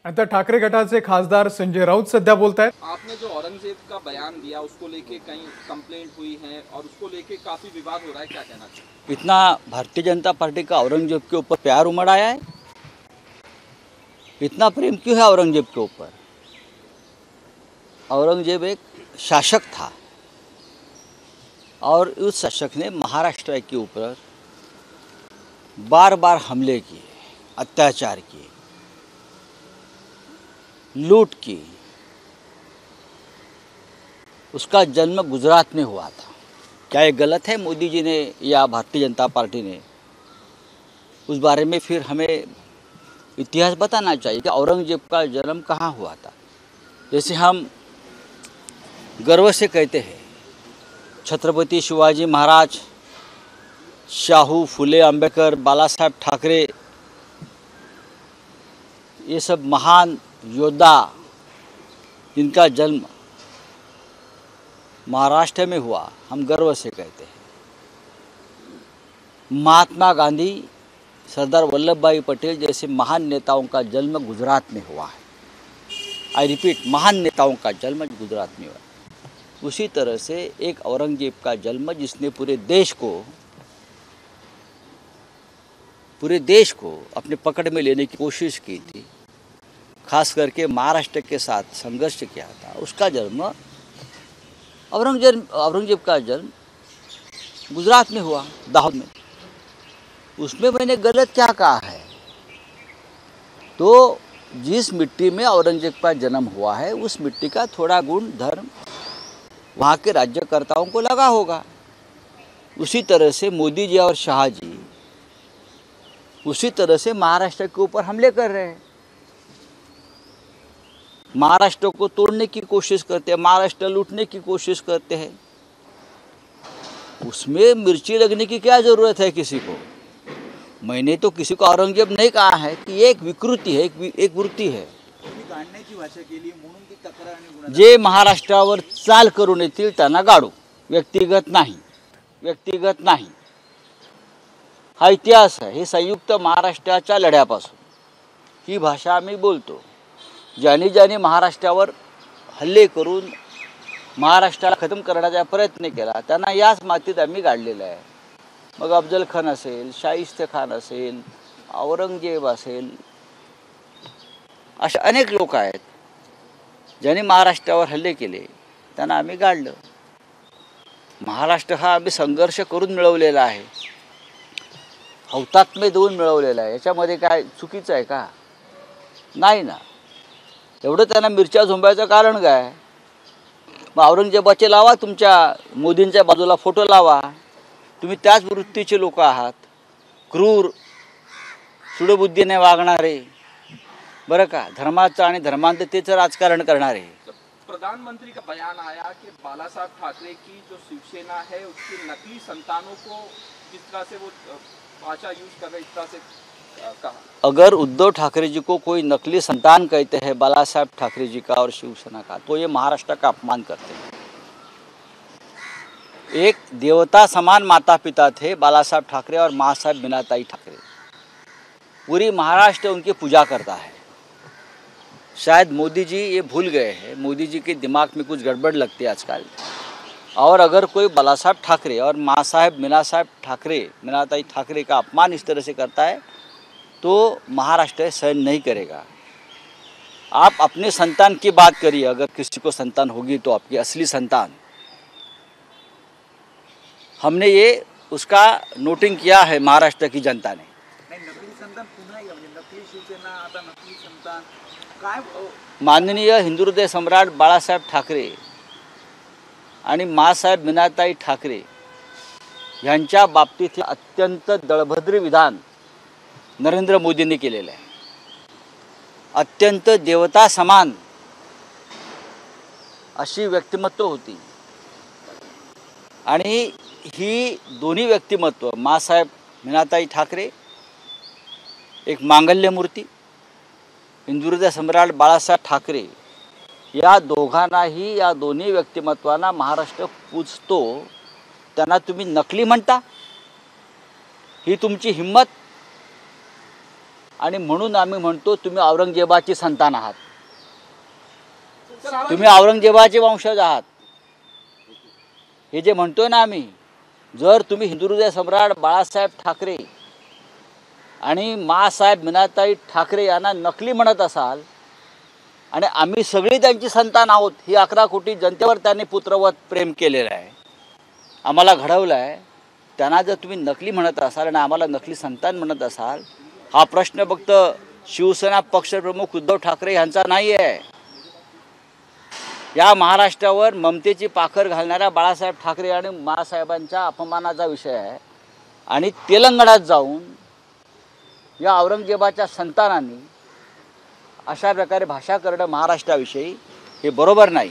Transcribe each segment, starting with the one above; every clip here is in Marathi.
आता ठाकरे गटाचे खासदार संजय राऊत सध्या बोलतायत। आपने जो औरंगजेब का बयान दिया उसको लेके कहीं कंप्लेंट हुई है और उसको लेके काफी विवाद हो रहा है, क्या कहना चाहिए? इतना भारतीय जनता पार्टी का औरंगजेब के ऊपर प्यार उमड़ आया है। इतना प्रेम क्यों है औरंगजेब के ऊपर? औरंगजेब एक शासक था और उस शासक ने महाराष्ट्र के ऊपर बार बार हमले किए, अत्याचार किए, लूट की। उसका जन्म गुजरात में हुआ था। क्या ये गलत है मोदी जी ने या भारतीय जनता पार्टी ने? उस बारे में फिर हमें इतिहास बताना चाहिए कि औरंगजेब का जन्म कहाँ हुआ था। जैसे हम गर्व से कहते हैं छत्रपति शिवाजी महाराज, शाहू फुले अंबेडकर, बाला साहब ठाकरे, ये सब महान योद्धा जिनका जन्म महाराष्ट्र में हुआ, हम गर्व से कहते हैं। महात्मा गांधी, सरदार वल्लभ भाई पटेल जैसे महान नेताओं का जन्म गुजरात में हुआ है। आई रिपीट, महान नेताओं का जन्म गुजरात में हुआ। उसी तरह से एक औरंगजेब का जन्म जिसने पूरे देश को अपने पकड़ में लेने की कोशिश की थी, खास करके महाराष्ट्र के साथ संघर्ष किया था, उसका जन्म औरंगजेब का जन्म गुजरात में हुआ, दाहोद में। उसमें मैंने गलत क्या कहा है? तो जिस मिट्टी में औरंगजेब का जन्म हुआ है उस मिट्टी का थोड़ा गुण धर्म वहाँ के राज्यकर्ताओं को लगा होगा। उसी तरह से मोदी जी और शाह जी उसी तरह से महाराष्ट्र के ऊपर हमले कर रहे हैं, महाराष्ट्र को तोड़ने की कोशिश करते हैं, महाराष्ट्र लूटने की कोशिश करते हैं। उसमें मिर्ची लगने की क्या ज़रूरत है किसी को? मैंने तो किसी को औरंगजेब नहीं कहा है कि ये एक विकृति है, एक वृत्ती है। जे महाराष्ट्रावर चाल करून येतील त्यांना गाडू, व्यक्तिगत नाही। हा इतिहास आहे। हे संयुक्त महाराष्ट्राच्या लढ्यापासून ही भाषा आम्ही बोलतो। ज्यांनी महाराष्ट्रावर हल्ले करून महाराष्ट्राला खतम करण्याचा प्रयत्न केला त्यांना याच मातीत आम्ही गाडलेलं आहे। मग अफजल खान असेल, शाहिस्ते खान असेल, औरंगजेब असेल, असे अनेक लोक आहेत ज्यांनी महाराष्ट्रावर हल्ले केले, त्यांना आम्ही गाडलं। महाराष्ट्र हा आम्ही संघर्ष करून मिळवलेला आहे, हौतात्म्य देऊन मिळवलेला आहे। याच्यामध्ये काय चुकीचं आहे का? नाही ना। एवढं त्यांना मिरच्या झोंबायचं कारण काय? मग औरंगजेबाचे लावा, तुमच्या मोदींच्या बाजूला फोटो लावा। तुम्ही त्याच वृत्तीचे लोक आहात, क्रूर, सुडबुद्धीने वागणारे, बरं का, धर्माचं आणि धर्मांधतेचं राजकारण करणारे। प्रधानमंत्री का बयान आया कि बाला साहब ठाकरे की जो शिवसेना है उसकी नकली संतानों को जिस तरह से वो भाषा यूज कर रहे, इस तरह से कहा। अगर उद्धव ठाकरे जी को कोई नकली संतान कहते हैं बाला साहब ठाकरे जी का और शिवसेना का, तो ये महाराष्ट्र का अपमान करते हैं। एक देवता समान माता पिता थे बाला साहब ठाकरे और माँ साहब मीनाताई ठाकरे। पूरी महाराष्ट्र उनकी पूजा करता है। शायद मोदी जी ये भूल गए हैं, मोदी जी के दिमाग में कुछ गड़बड़ लगती है आजकल। और अगर कोई बाला साहब ठाकरे और माँ साहब मीनाताई ठाकरे का अपमान इस तरह से करता है तो महाराष्ट्र सहन नहीं करेगा। आप अपने संतान की बात करिए, अगर किसी को संतान होगी तो आपकी असली संतान। हमने ये उसका नोटिंग किया है महाराष्ट्र की जनता ने। नकली संतान पुन्हा नकली शिवसेना, आता नकली संतान काय? माननीय हिंदुहृदय सम्राट बाळासाहेब ठाकरे आणि माँसाहेब मीनाताई ठाकरे यांच्या बाबतीत अत्यंत दळभद्र विधान नरेंद्र मोदींनी केलेलं आहे। अत्यंत देवता समान अशी व्यक्तिमत्व होती आणि ही दोन्ही व्यक्तिमत्व, माँसाहेब मीनाताई ठाकरे एक मांगल्य मूर्ती, हिंदुहृदय सम्राट बाळासाहेब ठाकरे, या दोघांनाही, या दोन्ही व्यक्तिमत्वांना महाराष्ट्र पूजतो। त्यांना तुम्ही नकली म्हणता? ही तुमची हिम्मत? आणि म्हणून आम्ही म्हणतो तुम्ही औरंगजेबाची संतान आहात, तुम्ही औरंगजेबाचे वंशज आहात. हे जे म्हणतोय ना आम्ही, जर तुम्ही हिंदुहृदय सम्राट बाळासाहेब ठाकरे आणि माँसाहेब मीनाताई ठाकरे यांना नकली म्हणत असाल आणि आम्ही सगळी त्यांची संतान आहोत, ही 11 कोटी जनतेवर त्यांनी पुत्रवत प्रेम केलेलं आहे, आम्हाला घडवलं आहे, त्यांना जर तुम्ही नकली म्हणत असाल आणि आम्हाला नकली संतान म्हणत असाल, हा प्रश्न फक्त शिवसेना पक्षप्रमुख उद्धव ठाकरे यांचा नाही आहे. या महाराष्ट्रावर ममतेची पाखर घालणाऱ्या बाळासाहेब ठाकरे आणि माँसाहेबांच्या अपमानाचा विषय आहे. आणि तेलंगणात जाऊन या औरंगजेबाच्या संतानांनी अशा प्रकारे भाषा करणं महाराष्ट्राविषयी हे बरोबर नहीं.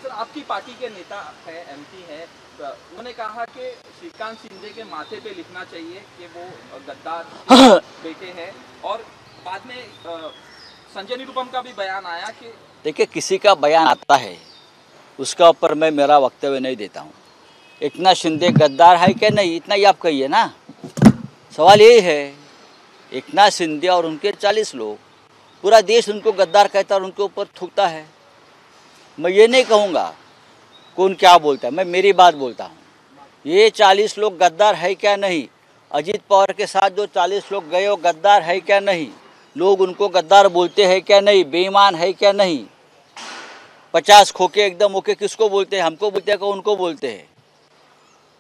सर, आपकी पार्टी के नेता है, एमपी है, उन्होंने कहा कि श्रीकांत शिंदे के माथे पे लिखना चाहिए कि वो गद्दार बेटे हैं, और बाद में संजय निरुपम का भी बयान आया कि देखिए, किसी का बयान आता है उसका ऊपर मैं मेरा वक्तव्य नहीं देता हूँ. एकनाथ शिंदे गद्दार है क्या नहीं, इतना ही आप कहिए ना. सवाल यही है, एकनाथ शिंदे और उनके 40 लोग, पूरा देश उनको गद्दार कहता है और उनके ऊपर थूकता है. मैं ये नहीं कहूँगा कौन क्या बोलता है, मैं मेरी बात बोलता हूँ. ये 40 लोग गद्दार है क्या नहीं, अजीत पवार के साथ जो 40 लोग गए वो गद्दार है क्या नहीं, लोग उनको गद्दार बोलते हैं क्या नहीं, बेईमान है क्या नहीं. 50 खोके एकदम ओके किसको बोलते हैं, हमको बोलते हैं कि उनको बोलते हैं.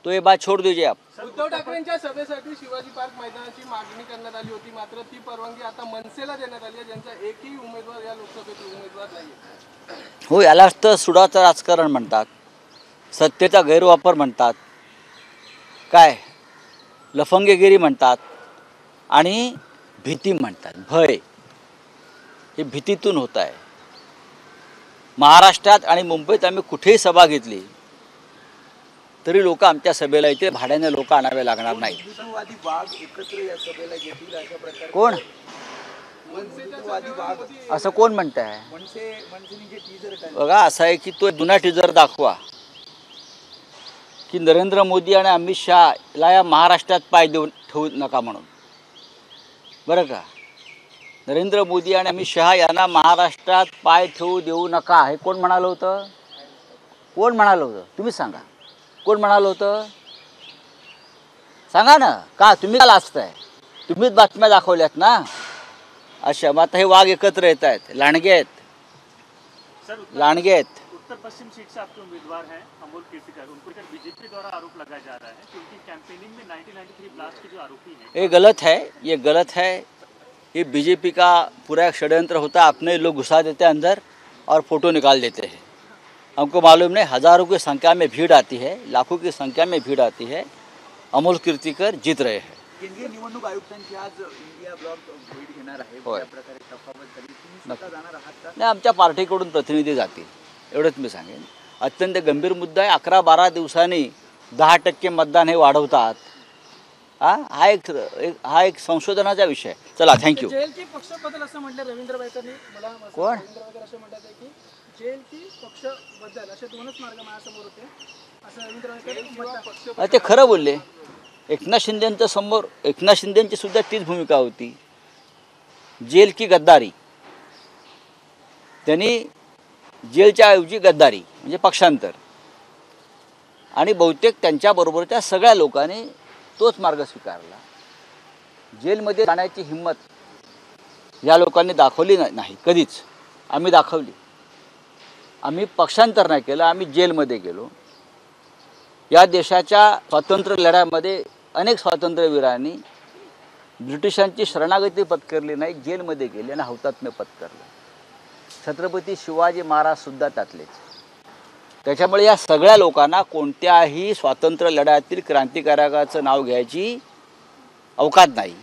तो ये बात छोड़ दीजिए आप. उद्धव ठाकरेंच्या सभेसाठी शिवाजी पार्क मैदानाची मागणी करण्यात आली होती, मात्र ती परवानगी आता मनसेला देण्यात आली आहे, ज्यांचा एकही उमेदवार या लोकसभेत उमेदवार नाही. हो, यालाच तर सुडाचं राजकारण म्हणतात, सत्तेचा गैरवापर म्हणतात, काय लफंगेगिरी म्हणतात आणि भीती म्हणतात. भय हे भीतीतून होत आहे. महाराष्ट्रात आणि मुंबईत आम्ही कुठेही सभा घेतली तरी लोक आमच्या सभेला येते, भाड्याने लोक आणावे लागणार नाही. हिंदुत्ववादी वाद एकत्र या सभेला घेतील अशा प्रकारे कोण हिंदुत्ववादी वाद असं कोण म्हणत आहे? मनसेने जे टीजर काढले बघा, असं आहे की तो जुना टीजर दाखवा की नरेंद्र मोदी आणि अमित शहाला या महाराष्ट्रात पाय देऊ ठेवू नका म्हणून. बरं का, नरेंद्र मोदी आणि अमित शहा यांना महाराष्ट्रात पाय ठेवू देऊ नका हे कोण म्हणालं होतं? कोण म्हणालं होतं? तुम्हीच सांगा, कोण म्हणालं होतं? सांगा ना. का तुम्ही का लाजताय? तुम्हीच बातम्या दाखवल्यात ना अशा. मग आता हे वाघ एकत्र येत आहेत, लांडगे आहेत, लांडगे आहेत. उत्तर पश्चिम सीट से आपके उम्मीदवार हैं अमोल कीर्तिकर, उनको लेकर बीजेपी द्वारा आरोप लगाया जा रहा है कि उनकी कैंपेनिंग में 1993 ब्लास्ट के जो आरोपी हैं, ये गलत है, ये गलत है. ये बीजेपी का पूरा एक षड्यंत्र होता है. अपने लोग घुसा देते हैं अंदर और फोटो निकाल देते हैं. हमको मालूम नहीं, हज़ारों की संख्या में भीड़ आती है, लाखों की संख्या में भीड़ आती है. अमोल कीर्तिकर जीत रहे हैं. केंद्रीय निवडणूक आयुक्तांची आज इंडिया ब्लॉक भेट घेणार आहे. होय. त्या प्रकारे तफावत झाली. तुम्ही स्वतः जाणार आहात का? नाही, आमच्या पार्टीकडून प्रतिनिधी जातील, एवढंच मी सांगेन. अत्यंत गंभीर मुद्दा आहे. 11-12 दिवसांनी 10% मतदान हे वाढवतात. हा एक संशोधनाचा विषय. चला, थँक्यू. जेलची पक्ष बदल असं म्हटलं रवींद्र वायकरनी. मला कोण? रवींद्र वायकर असं म्हणतात आहे की जेलची पक्ष बदल असे दोनच मार्ग माझ्यासमोर होते, असं रवींद्र वायकर म्हणतात. ते खरं बोलले. एकनाथ शिंदेंच्या समोर, एकनाथ शिंदेंची सुद्धा तीच भूमिका होती, जेल की गद्दारी. त्यांनी जेलच्या ऐवजी गद्दारी म्हणजे पक्षांतर, आणि बहुतेक त्यांच्याबरोबरच्या सगळ्या लोकांनी तोच मार्ग स्वीकारला. जेलमध्ये जाण्याची हिंमत या लोकांनी दाखवली नाही कधीच. आम्ही दाखवली. आम्ही पक्षांतर नाही केलं, आम्ही जेलमध्ये गेलो. या देशाच्या स्वातंत्र्य लढ्यामध्ये अनेक स्वातंत्र्यवीरांनी ब्रिटिशांची शरणागती पत्करली नाही, जेलमध्ये गेले आणि हौतात्म्य पत्करलं. छत्रपती शिवाजी महाराजसुद्धा त्यातलेच. त्याच्यामुळे या सगळ्या लोकांना कोणत्याही स्वातंत्र्य लढ्यातील क्रांतिकारकाचं नाव घ्यायची अवकात नाही.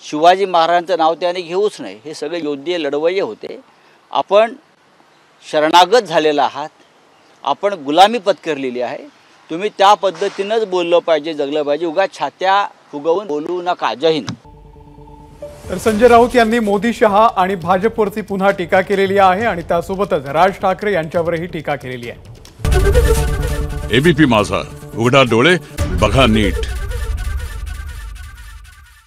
शिवाजी महाराजांचं नाव त्याने घेऊच नाही. हे सगळे योद्धे लढवय्ये होते. आपण शरणागत झालेला आहात, आपण गुलामी पत्करलेली आहे. तुम्ही त्या पद्धतीनंच बोललं पाहिजे, जगलं पाहिजे. उगाच छात्या फुगवून बोलू नका. जय हिंद. तर संजय राऊत यांनी मोदी, शहा आणि भाजपवरती पुन्हा टीका केलेली आहे आणि त्यासोबतच राज ठाकरे यांच्यावरही टीका केलेली आहे. एबीपी माझा, उघडा डोळे बघा नीट.